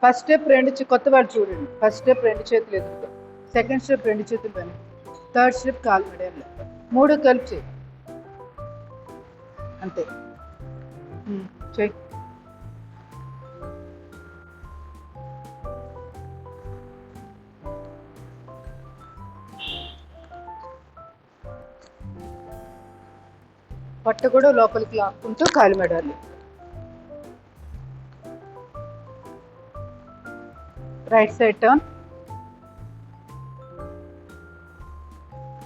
First step కొత్త వాళ్ళు చూడండి. ఫస్ట్ స్టెప్ 2 చేతులు ఎదురుగా, సెకండ్ స్టెప్ 2 చేతులు వెనక్కి, థర్డ్ స్టెప్ కాలు మెడలు, 3 కలిపి చేయి. అంతే. చెయ్యి. పట్ట కూడా లోపలికి లాక్కుంటూ కాలు మెడాలి. Right side turn.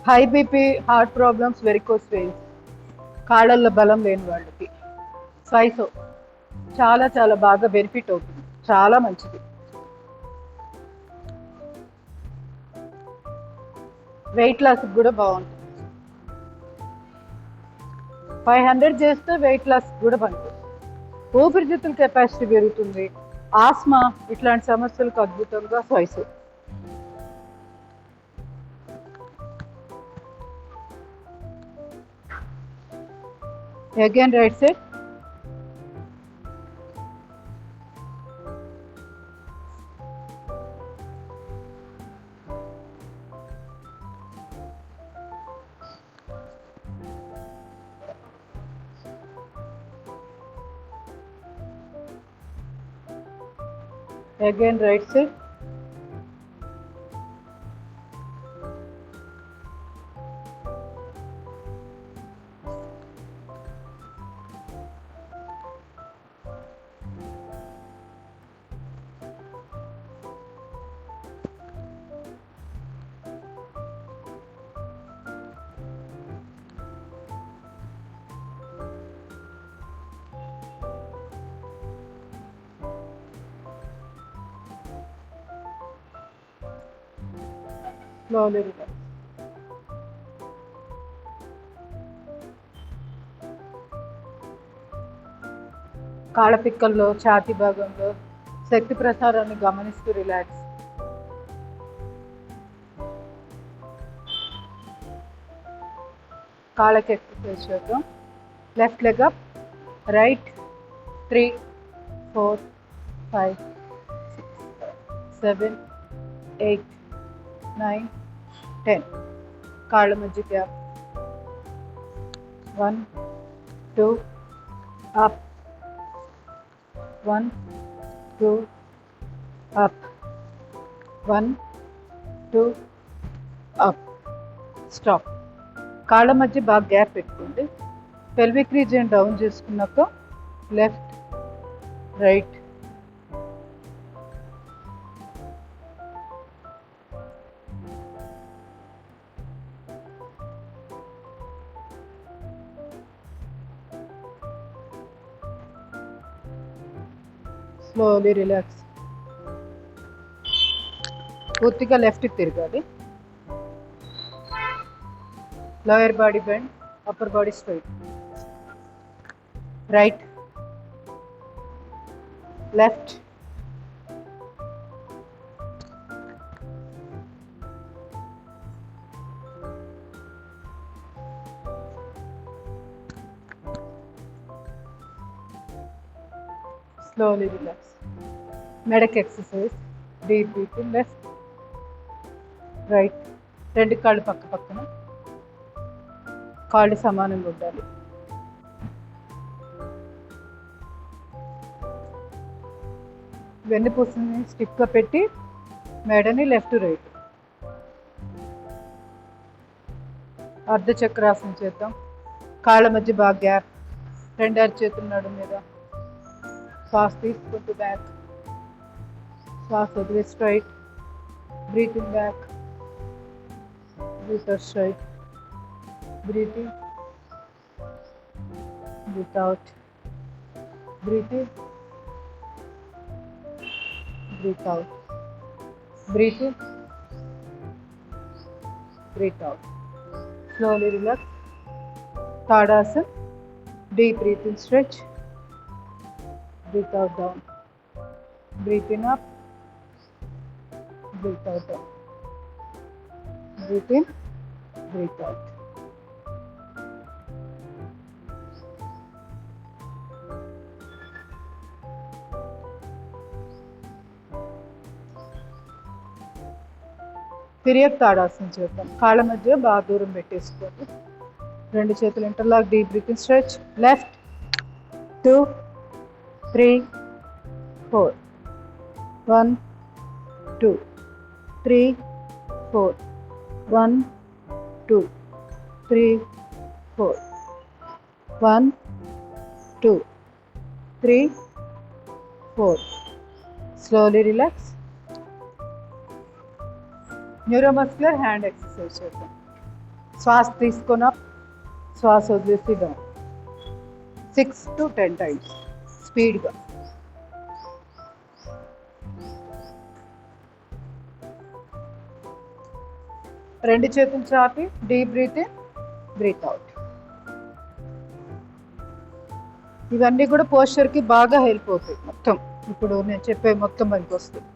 High BP, heart problems, varicose veins, కాళ్ళల్లో బలం లేని వాళ్ళకి స్వైసో చాలా చాలా బాగా బెనిఫిట్ అవుతుంది, చాలా మంచిది. వెయిట్ లాస్ కూడా బాగుంటుంది. 500 చేస్తే వెయిట్ లాస్ కూడా పడుతుంది. ఊపిరితిత్తుల కెపాసిటీ పెరుగుతుంది. ఆస్మా ఇట్లాంటి సమస్యలకు అద్భుతంగా స్వైసో. Again right side. Again right side. Slowly relax. కాళ్ళపిక్కల్లో, ఛాతీ భాగంలో శక్తి ప్రసారాన్ని గమనిస్తూ రిలాక్స్. కాళ్ళకి ఎక్సర్సైజ్ చేద్దాం. Left leg up, right 3 4 5 6 7 8 9 10. కాళ్ళ మధ్య gap. 1 2 up, 1 2 up, 1 2 up. Stop. కాళ్ళ మధ్య బాగా గ్యాప్ పెట్టుకోండి. పెల్విక్ రీజియన్ డౌన్ చేసుకున్నాక లెఫ్ట్ రైట్ స్లోలీ రిలాక్స్. పూర్తిగా లెఫ్ట్కి తిరగాలి. Lower body bend, upper body straight. Right left slowly relax. Medak exercise. Deep breathing. Left right. 2 కాళ్ళు పక్క పక్కన, కాళ్ళు సమానంగా ఉండాలి. వెన్నుపూసని స్టిఫ్గా పెట్టి మెడని లెఫ్ట్ రైట్. అర్ధ చక్రాసనం చేద్దాం. కాళ్ళ మధ్య బాగా గ్యాప్. 2 అరచేతులు నడుము మీద. శ్వాస తీసుకుంటూ బ్యాక్, శ్వాస వదిలే straight. Breathing back, breathe out straight. Breathing, breathe out. Breathing, breathe out. Breathe in, breathe out. Slowly relax. Tadasana. Deep breathe in, stretch. Breathe out down. Breathe in up. Breathe out down. Breathe in, breathe out. తిరియక్ తాడాసనం చేద్దాం. కాళ్ళ మధ్య బాగా దూరం పెట్టేసుకోండి. రెండు చేతులు interlock. Deep breathing. Stretch. Left 2 3 4 1 2 3 4 1 2 3 4 1 2 3 4. Slowly relax. Neuromuscular hand exercise చేద్దాం. శ్వాస తీసుకొని అప్, శ్వాస వదిలేసి డౌన్. 6 to 10 times స్పీడ్గా. రెండు చేతులు చాపి deep breathe in, breathe out. ఇవన్నీ కూడా పోస్చర్కి బాగా హెల్ప్ అవుతాయి. మొత్తం ఇప్పుడు నేను చెప్పే మొత్తం మనకి వస్తుంది.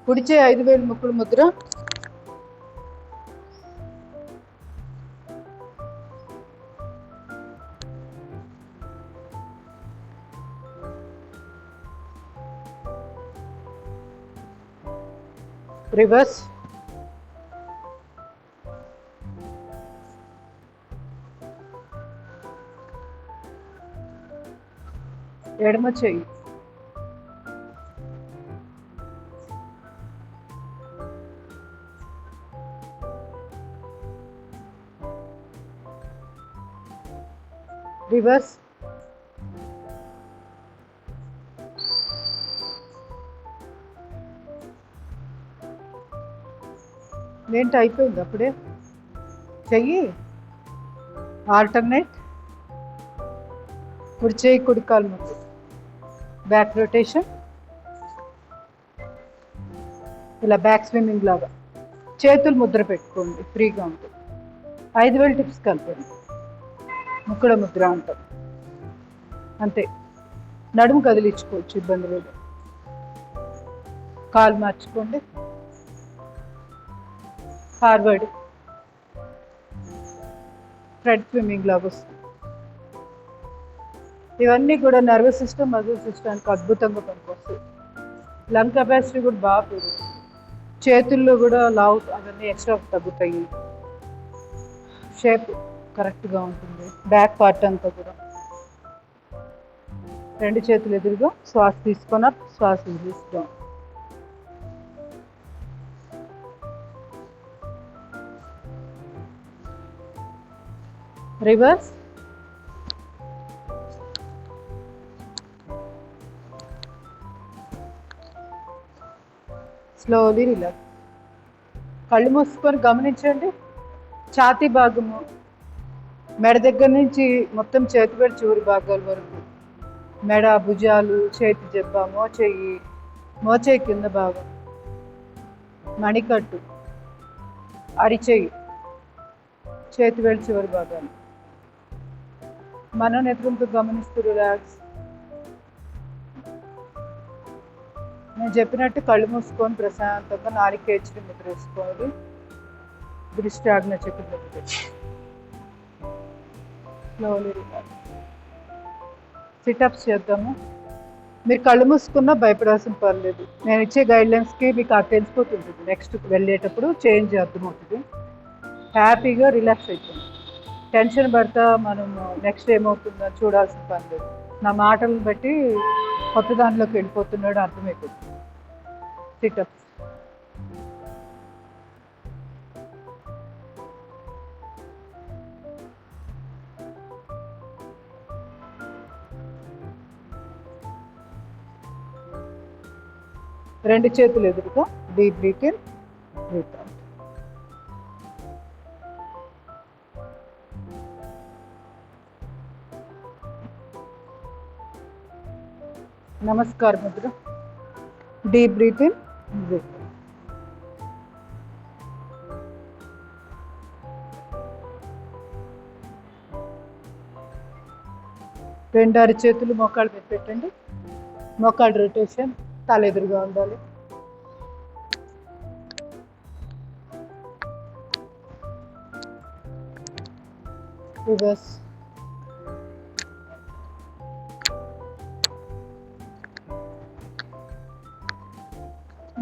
కుడిచే 5 వేలు ముక్కుడు ముద్ర. రివర్స్. ఎడమ చెయ్యి. రివర్స్. ఏంటి అయిపోయింది అప్పుడే? చెయ్యి. ఆల్టర్నేట్. కుడి చేయి కుడి కాలు ముందు. Back rotation. ఇలా బ్యాక్ స్విమ్మింగ్ లాగా. చేతులు ముద్ర పెట్టుకోండి, ఫ్రీగా ఉంటుంది. 5 వేలు టిప్స్ కలపండి. ముక్కుడ ముద్ర అంటాం. అంతే. నడుము కదిలించుకోవచ్చు, ఇబ్బంది లేదు. కాలు మార్చుకోండి. ఫార్వర్డ్. ఫ్రంట్ స్విమ్మింగ్ లాగా వస్తుంది. ఇవన్నీ కూడా నర్వస్ సిస్టమ్, మజిల్ సిస్టమ్కి అద్భుతంగా పనికొస్తాయి. లంగ్ కెపాసిటీ కూడా బాగా పెరుగుతుంది. చేతుల్లో కూడా లావు అవన్నీ ఎక్స్ట్రా తగ్గుతాయి. షేప్ కరెక్ట్గా ఉంటుంది. బ్యాక్ పార్ట్ అంతా కూడా. రెండు చేతులు ఎదురుగా. శ్వాస తీసుకొని అప్, శ్వాస తీసుకో. రివర్స్. Slowly relax. కళ్ళు మూసుకొని గమనించండి. ఛాతీ భాగము, మెడ దగ్గర నుంచి మొత్తం చేతివేడి చివరి భాగాల వరకు, మెడ, భుజాలు, చేతి జబ్బ, మోచేయి, మోచేయి కింద భాగం, మణికట్టు, అరిచేయి, చేతివేడి చివరి భాగాలు. మనోనేత్రంతో గమనిస్తూ రిలాక్స్. నేను చెప్పినట్టు కళ్ళు మూసుకొని ప్రశాంతంగా నాలుకేడ్చి ముద్ర వేసుకోవాలి. దృష్టి ఆజ్ఞ చక్రం. Slowly relax. సిటప్స్ చేద్దాము. మీరు కళ్ళు మూసుకున్నా భయపడాల్సిన పర్లేదు. నేను ఇచ్చే గైడ్లైన్స్కి మీకు అది తెలిసిపోతుంటుంది. నెక్స్ట్ వెళ్ళేటప్పుడు చేంజ్ అర్థమవుతుంది. హ్యాపీగా రిలాక్స్ అయిపోయింది. టెన్షన్ పడతా మనము నెక్స్ట్ ఏమవుతుందో చూడాల్సిన పని లేదు. నా మాటలను బట్టి కొత్త దానిలోకి వెళ్ళిపోతున్నాడు అర్థమైపోతుంది. సిటప్స్. రెండు చేతులు ఎదురుగా. Deep breathe in, breathe out. నమస్కార ముద్ర. Deep breathe in, breathe out. రెండు అరిచేతులు మోకాళ్ళ మీద పెట్టండి. మోకాళ్ళ రొటేషన్. తల ఎదురుగా ఉండాలి. రివర్స్.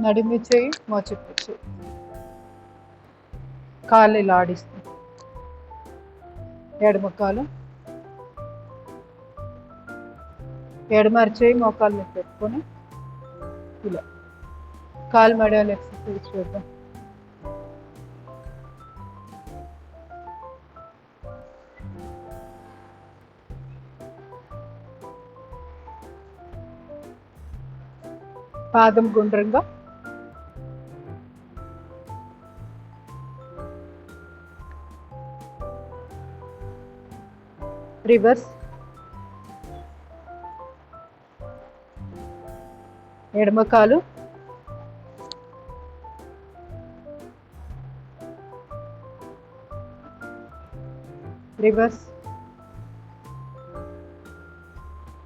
నడిమి చేయి, మోచేతి చేయి, కాళ్ళు ఇలా ఆడిస్తుంది. ఎడమ కాలు, ఎడమ చేయి మోకాలు మీద పెట్టుకొని ఇలా కాలు మడాలు ఎక్సర్సైజ్ చేద్దాం. పాదం గుండ్రంగా, రివర్స్, ఎడమ కాలు, రివర్స్,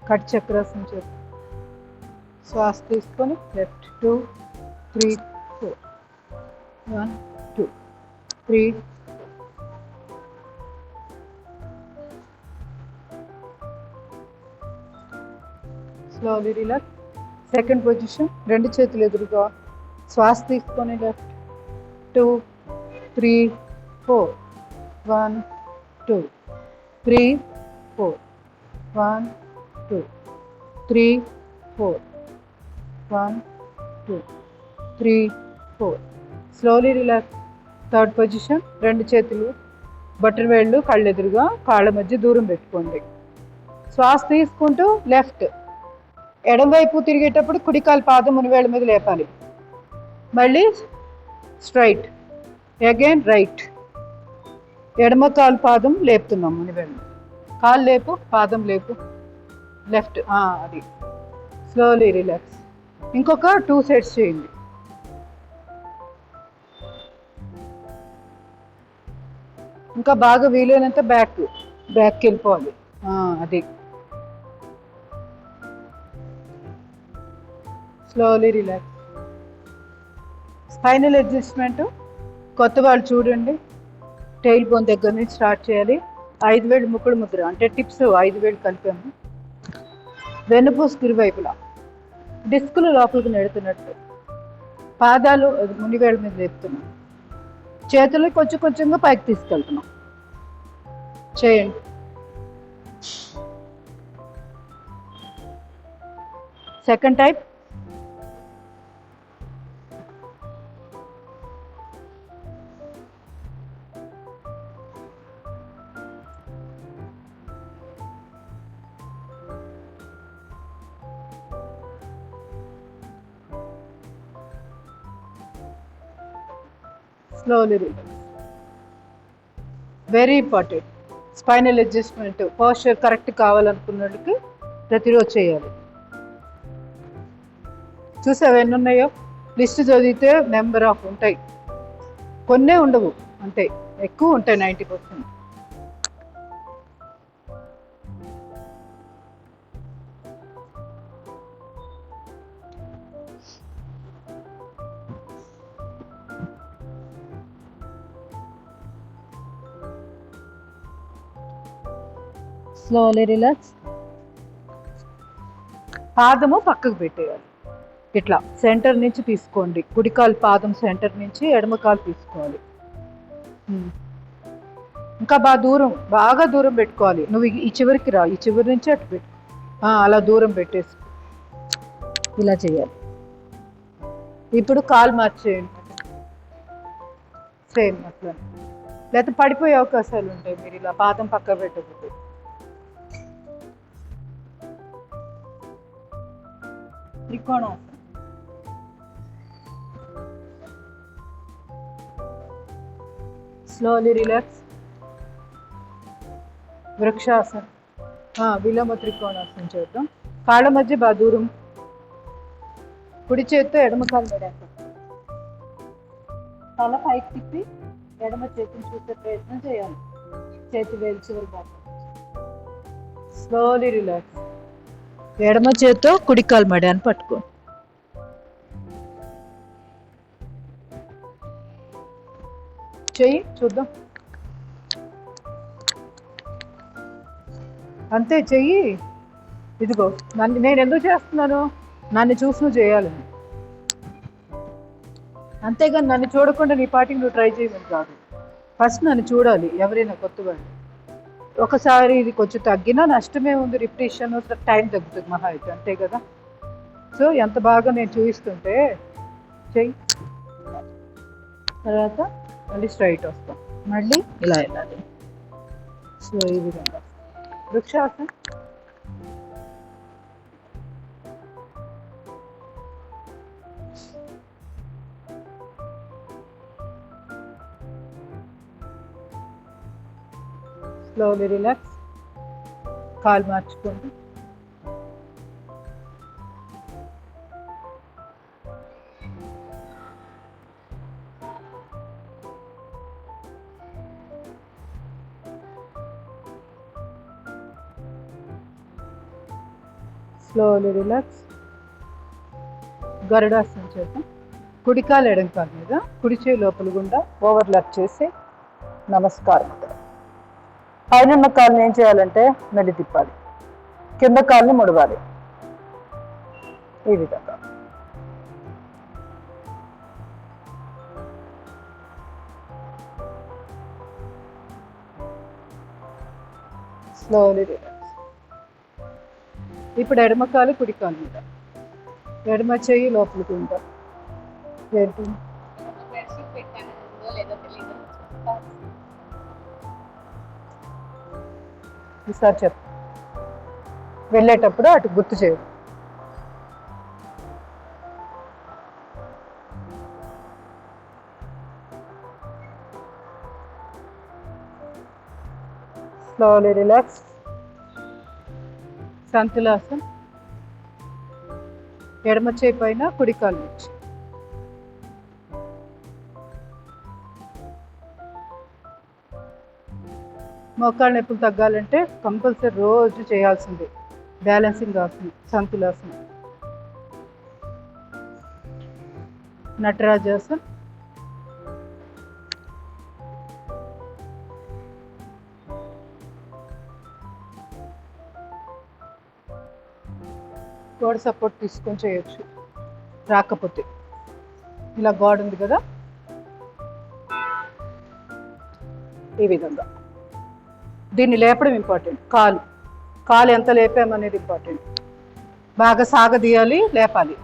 కట్ చక్రాసనం చేద్దాం. శ్వాస తీసుకొని left 2 3 4 1 2 3 slowly relax. Second position, రెండు చేతులు ఎదురుగా, శ్వాస తీసుకొని left 2 3 4 1 2 3 4 1 2 3 4 1 2 3 4. Slowly relax. Third position, రెండు చేతులు బొటన వేళ్ళు కళ్ళు ఎదురుగా, కాళ్ళ మధ్య దూరం పెట్టుకోండి. శ్వాస తీసుకుంటూ లెఫ్ట్, ఎడమవైపు తిరిగేటప్పుడు కుడికాలు పాదం మునివేళ్ళ మీద లేపాలి. మళ్ళీ స్ట్రైట్, అగైన్ రైట్, ఎడమ కాలు పాదం లేపుతున్నాం మునివేళ్ళు, కాలు లేపు, పాదం లేపు, లెఫ్ట్, అది. Slowly relax. ఇంకొక 2 సెట్స్ చేయండి. ఇంకా బాగా వీలైనంత బ్యాక్కి వెళ్ళిపోవాలి, అది. Slowly relax. స్పైనల్ అడ్జస్ట్మెంట్ కొత్త వాళ్ళు చూడండి, టైల్ బోన్ దగ్గర నుంచి స్టార్ట్ చేయాలి. 5 వేలు ముక్కుడు ముద్ర, అంటే టిప్స్ 5 వేలు కలిపాము. వెన్నుపూస ఇరువైపులా, డిస్కులు లోపలికి నెడుతున్నట్టు, పాదాలు మునివేళ్ళ మీద లేపుతున్నాం, చేతులు కొంచెం కొంచెంగా పైకి తీసుకెళ్తున్నాం. చేయండి. Second type, slowly relax. Very important. Spinal adjustment posture correct కావాలనుకున్నట్టుకి ప్రతిరోజు చేయాలి. చూసావు ఎన్ని ఉన్నాయో, లిస్ట్ చదివితే నెంబర్ ఆఫ్ ఉంటాయి, కొన్నే ఉండవు, అంటే ఎక్కువ ఉంటాయి, 90%. Slowly relax. పాదము పక్కకు పెట్టేయాలి, ఇట్లా సెంటర్ నుంచి తీసుకోండి. కుడికాలు పాదం సెంటర్ నుంచి, ఎడమకాలు తీసుకోవాలి. ఇంకా బాగా దూరం పెట్టుకోవాలి. నువ్వు ఈ చివరికి రా, ఈ చివరి నుంచి అటు పెట్టు, అలా దూరం పెట్టేసి ఇలా చేయాలి. ఇప్పుడు కాలు మార్చేయండి, సేమ్ అట్లా, లేకపోతే పడిపోయే అవకాశాలు ఉంటాయి మీరు ఇలా పాదం పక్క పెట్టకపోతే. త్రికోణాసనం. Slowly relax. వృక్షాసనం, విలోమ త్రికోణాసనం చేద్దాం. కాళ్ళ మధ్య బాగా దూరం, కుడి చేతితో ఎడమ కాలు మెడేస్తాం, తల పైకి తిప్పి ఎడమ చేతిని చూసే ప్రయత్నం చేయాలి, చేతి వేలు చివరి భాగం. Slowly relax. ఎడమ చేతితో కుడి కాలు మెడని పట్టుకో. చెయ్యి చూద్దాం, అంతే చెయ్యి. ఇదిగో నేను ఎందుకు చేస్తున్నాను, నన్ను చూసి నువ్వు చేయాలని. అంతేగాని నన్ను చూడకుండా నీ పాటికి నువ్వు ట్రై చేయమని కాదు. ఫస్ట్ నన్ను చూడాలి ఎవరైనా కొత్త వాళ్ళు. ఒకసారి ఇది కొంచెం తగ్గినా నష్టమే ఉంది, రిపిటేషన్ టైం తగ్గుతుంది మహా అయితే, అంతే కదా. సో ఎంత బాగా నేను చూపిస్తుంటే చెయ్యి, తర్వాత మళ్ళీ స్ట్రైట్ వస్తాం, మళ్ళీ ఇలా వెళ్ళాలి. సో ఈ విధంగా వృక్షాసనం. స్లోలీ రిలాక్స్, కాలు మార్చుకోండి. Slowly relax. గరుడాసనం చేద్దాం. కుడికాలు ఎడంకాలు మీద, కుడి చేయి లోపల గుండా ఓవర్లాప్ చేసి నమస్కారం. పైన కాళ్ళని ఏం చేయాలంటే మెల్లి తిప్పాలి, కింద కాళ్ళని ముడవాలి ఈ విధంగా. Slowly relax. ఇప్పుడు ఎడమ కాలు కుడి కాలు మీద, ఎడమ చెయ్యి లోపలికి ఉంటా. ఏంటి ఈసారి చెప్పు, వెళ్ళేటప్పుడు అటు గుర్తు చేయదు. Slowly relax. సంతులాసన్. ఎడమ చేయి పైన కుడి కాలు నుంచి. మోకాళ్ళ నొప్పులు తగ్గాలంటే కంపల్సరీ రోజు చేయాల్సిందే బ్యాలెన్సింగ్ ఆసనం సంతులాసనం. నటరాజాసన్. గోడ సపోర్ట్ తీసుకొని చేయొచ్చు, రాకపోతే ఇలా గోడ ఉంది కదా ఈ విధంగా. దీన్ని లేపడం ఇంపార్టెంట్. కాలు కాలు ఎంత లేపామనేది ఇంపార్టెంట్. బాగా సాగదీయాలి, లేపాలి.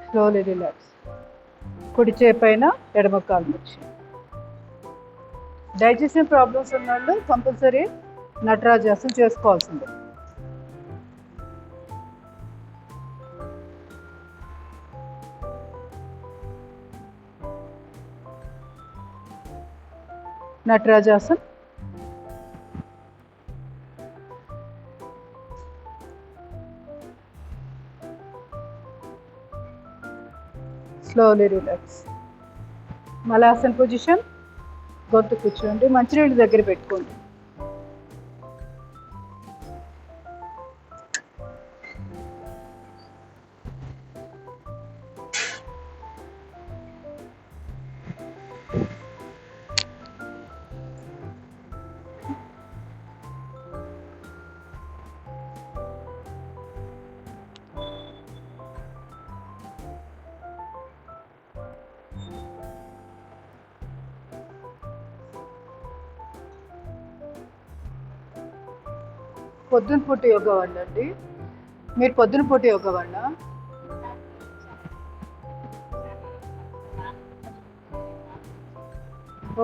Slowly relax. కుడి చేయి పైన ఎడమ కాలు నుంచి. డైజెషన్ ప్రాబ్లమ్స్ ఉన్న వాళ్ళు కంపల్సరీ నటరాజాసనం చేసుకోవాల్సిందే. నటరాజాసన్. Slowly relax. మలాసన్ పొజిషన్. గొంతు కూర్చోండి, మంచినీళ్ళు దగ్గర పెట్టుకోండి. పొద్దున పూట యోగా వాళ్ళండి మీరు? పొద్దున పూట యోగా వాళ్ళ?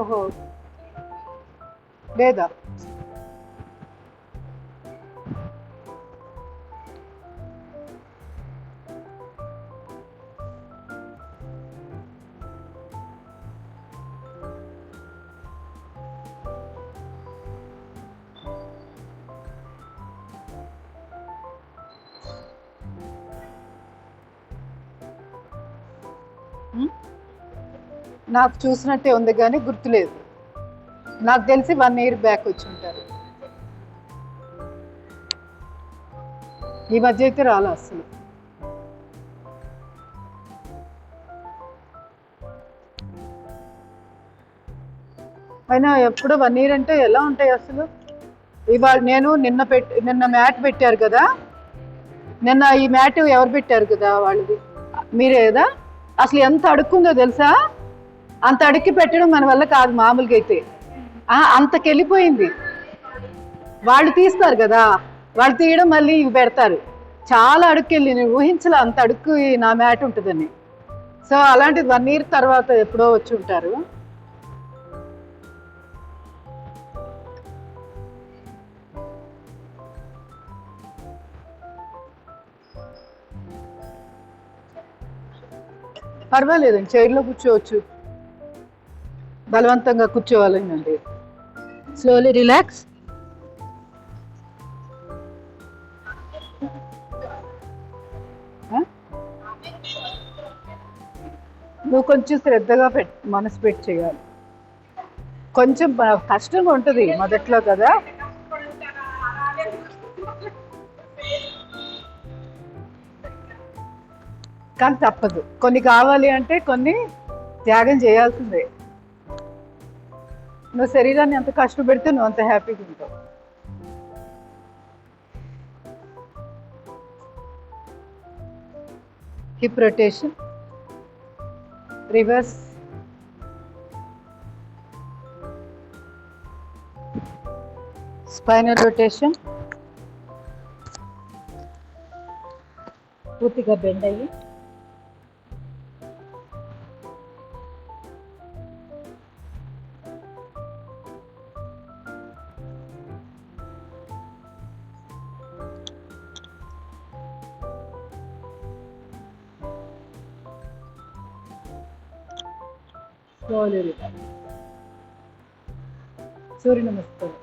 ఓహో, లేదా? నాకు చూసినట్టే ఉంది కానీ గుర్తులేదు. నాకు తెలిసి 1 year బ్యాక్ వచ్చి ఉంటారు. ఈ మధ్య అయితే రాలే అసలు. అయినా ఎప్పుడు 1 year అంటే ఎలా ఉంటాయి అసలు? ఇవాళ నేను నిన్న మ్యాట్ పెట్టారు కదా, నిన్న ఈ మ్యాట్ ఎవరు పెట్టారు కదా వాళ్ళది? మీరే కదా? అసలు ఎంత అడుక్కుందో తెలుసా? అంత అడుక్కి పెట్టడం మన వల్ల కాదు మామూలుగా అయితే. అంతకెళ్ళిపోయింది. వాళ్ళు తీస్తారు కదా, వాళ్ళు తీయడం మళ్ళీ ఇవి పెడతారు. చాలా అడుక్కెళ్ళి నేను ఊహించలే అంత అడుక్కు నా మ్యాట్ ఉంటుందని. సో అలాంటిది 1 year తర్వాత ఎప్పుడో వచ్చి ఉంటారు. పర్వాలేదండి, చైర్లో కూర్చోవచ్చు. బలవంతంగా కూర్చోవాలండి. Slowly relax. నువ్వు కొంచెం శ్రద్ధగా మనసు పెట్టి చేయాలి. కొంచెం కష్టంగా ఉంటుంది మొదట్లో కదా. కానీ తప్పదు, కొన్ని కావాలి అంటే కొన్ని త్యాగం చేయాల్సిందే. నువ్వు శరీరాన్ని ఎంత కష్టపెడితే నువ్వు అంత హ్యాపీగా ఉంటావు. Hip rotation, reverse, spinal rotation. పూర్తిగా బెండ్ అయ్యి స్లోలీ రిలాక్స్. సూర్య నమస్కారం.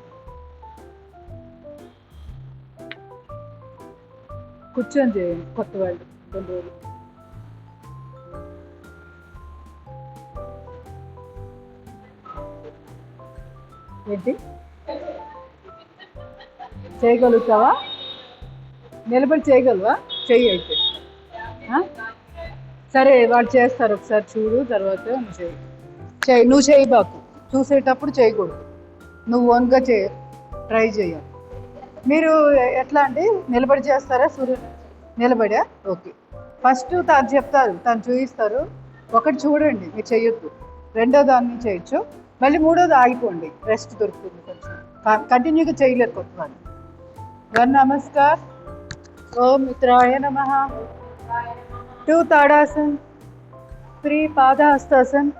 కూర్చొని చేయండి కొత్త వాళ్ళు కొన్ని రోజులు. ఏంటి చేయగలుగుతావా? నిలబడి చేయగలవా? చెయ్యి అయితే. సరే వాళ్ళు చేస్తారు, ఒకసారి చూడు, తర్వాత నువ్వు చెయ్యి. నువ్వు చేయి బాకు, చూసేటప్పుడు చేయకూడదు, నువ్వు ఓన్గా ట్రై చేయాలి. మీరు ఎట్లా అండి, నిలబడి చేస్తారా? సూర్య నిలబడా? ఓకే. ఫస్ట్ తను చెప్తారు, తను చూపిస్తారు, ఒకటి చూడండి, మీరు చేయొద్దు. రెండో దాన్ని చేయొచ్చు, మళ్ళీ మూడోది ఆగిపోండి, రెస్ట్ దొరుకుతుంది. కొంచెం కంటిన్యూగా చేయలేరు కొత్త వాళ్ళు. 1 నమస్కార్. ఓం మిత్రాయ నమః. 2 తాడాసన్. 3 పాదహస్తాసన్.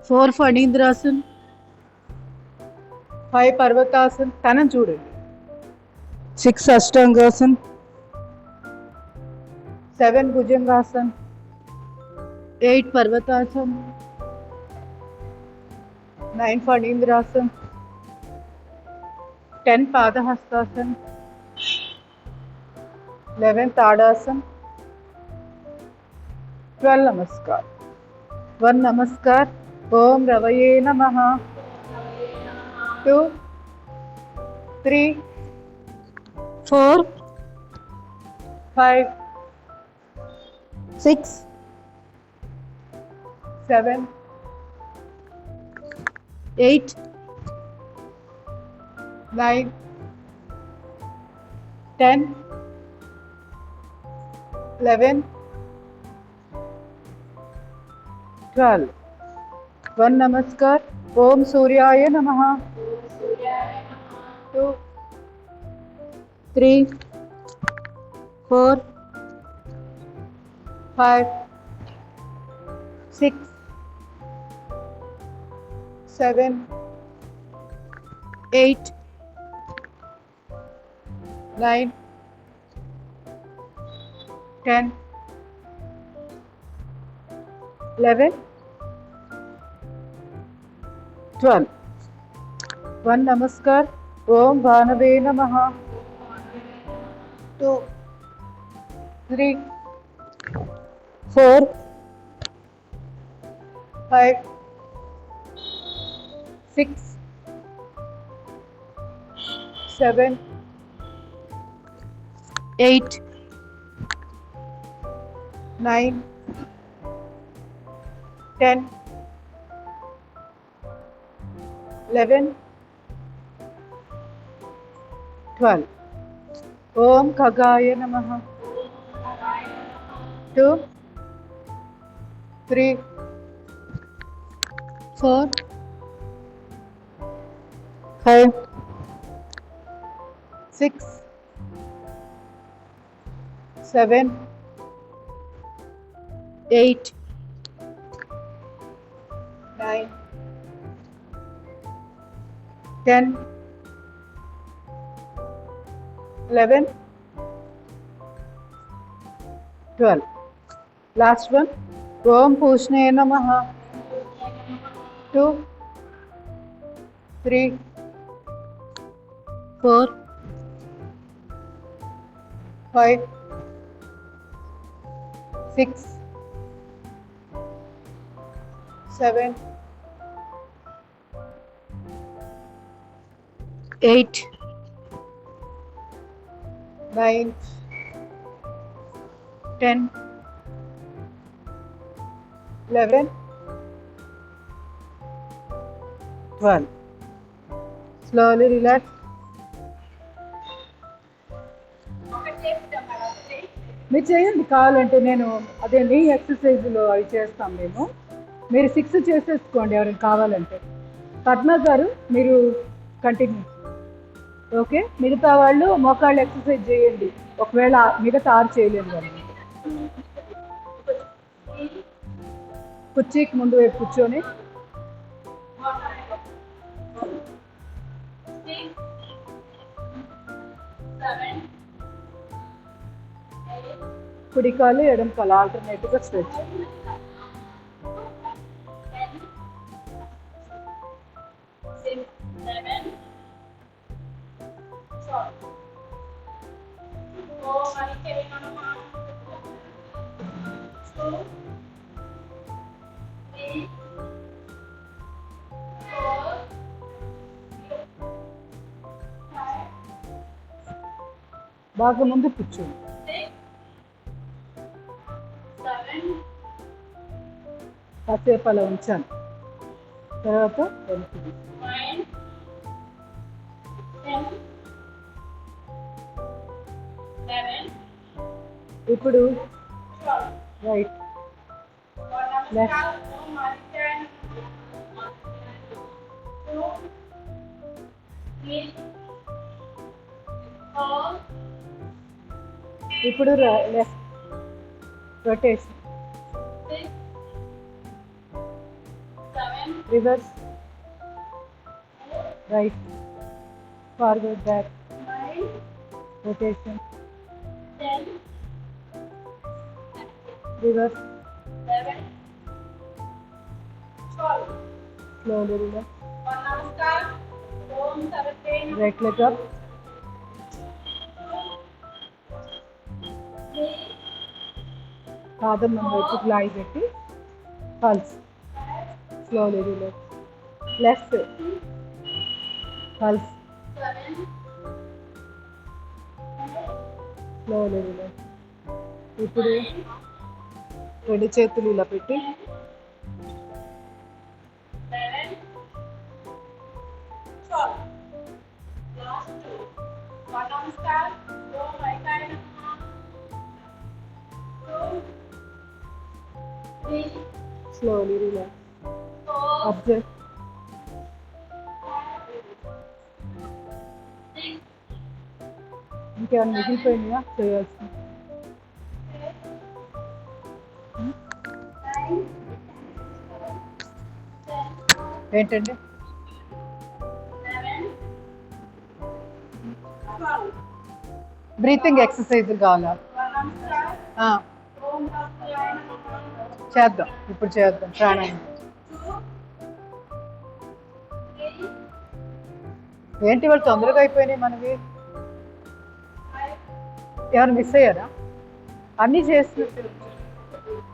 4 ఫణీంద్రాసన్. 5 పర్వతాసన్. తనని చూడండి. 6 అష్టాంగాసన్. 7 భుజంగాసన్. 8 పర్వతాసన్. 9 ఫణీంద్రాసన్. 10 పాదహస్తాసన్. 11 తాడాసన్. 12 నమస్కార్. 1 నమస్కార్. ఓం రవయే నమః. 2 3 4 5 6 7 8 9 10 11 12. 1 నమస్కార్. ఓం సూర్యాయ నమః. 2 3 4 5 6 7 8 9 10 11 12. 1 నమస్కార్. ఓం భానవే నమః. 2 3 4 5 6 7 8 9 10 11 12. ఓం ఖగాయ నమః. 2 3, 4, 5, 6, 7, 8, 9, 10, 11, 12. Last one. Om Pushne Namaha. 2, 3, 4, 5, 6, 7, 8, 9, 10, 11, 12. Slowly relax. మీరు చేయండి, కావాలంటే నేను అదే నీ ఎక్సర్సైజ్లో అవి చేస్తాం మేము. మీరు 6 చేసేసుకోండి ఎవరికి కావాలంటే. పద్మ గారు మీరు కంటిన్యూ. ఓకే, మిగతా వాళ్ళు మోకాళ్ళు ఎక్సర్సైజ్ చేయండి ఒకవేళ మిగతా 6 చేయలేము కానీ. కుర్చీకి ముందు వైపు కూర్చొని కుడి కాలు ఎడమ కాలు ఆల్టర్నేటివ్గా స్ట్రెచ్. బాగా ముందు కూర్చోండి. కాసేపు అలా ఉంచాను, తర్వాత వెనక్కి. ఇప్పుడు రైట్ లెఫ్ట్ ఇప్పుడు left rotation, reverse, right, forward, back, rotation, reverse, slowly relax, right leg up, పాదం మన వైపుకి లాగి పెట్టి pulse, slowly relax, left pulse, slowly relax. ఇప్పుడు 2 చేతులు ఇలా పెట్టి slowly relax, observe, ఇంకేమైనా మిగిలిపోయినాయా చేయాల్సి? ఏంటండి? బ్రీతింగ్ ఎక్సర్సైజ్ కావాలా? చేద్దాం, ఇప్పుడు చేద్దాం ప్రాణాయామం. ఏంటి వాళ్ళు తొందరగా అయిపోయినాయి మనవి? ఎవరు మిస్ అయ్యారా? అన్నీ చేస్తున్నట్టు.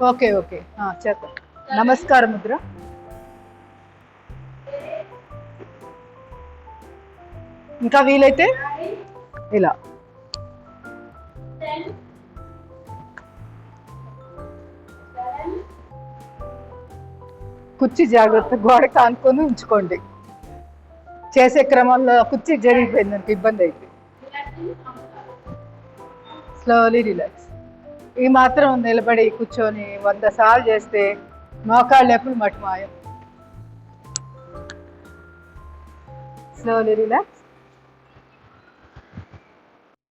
ఓకే ఓకే, చేద్దాం. నమస్కారం ముద్ర. ఇంకా వీలైతే ఇలా కుర్చీ జాగ్రత్త గోడకి ఆనుకొని ఉంచుకోండి. చేసే క్రమంలో కుర్చీ జరిగిపోయిందంటే ఇబ్బంది అయితే. Slowly relax. ఈ మాత్రం నిలబడి కూర్చొని 100 సార్లు చేస్తే మోకాళ్ళ నొప్పులు మటు మాయం. Slowly relax.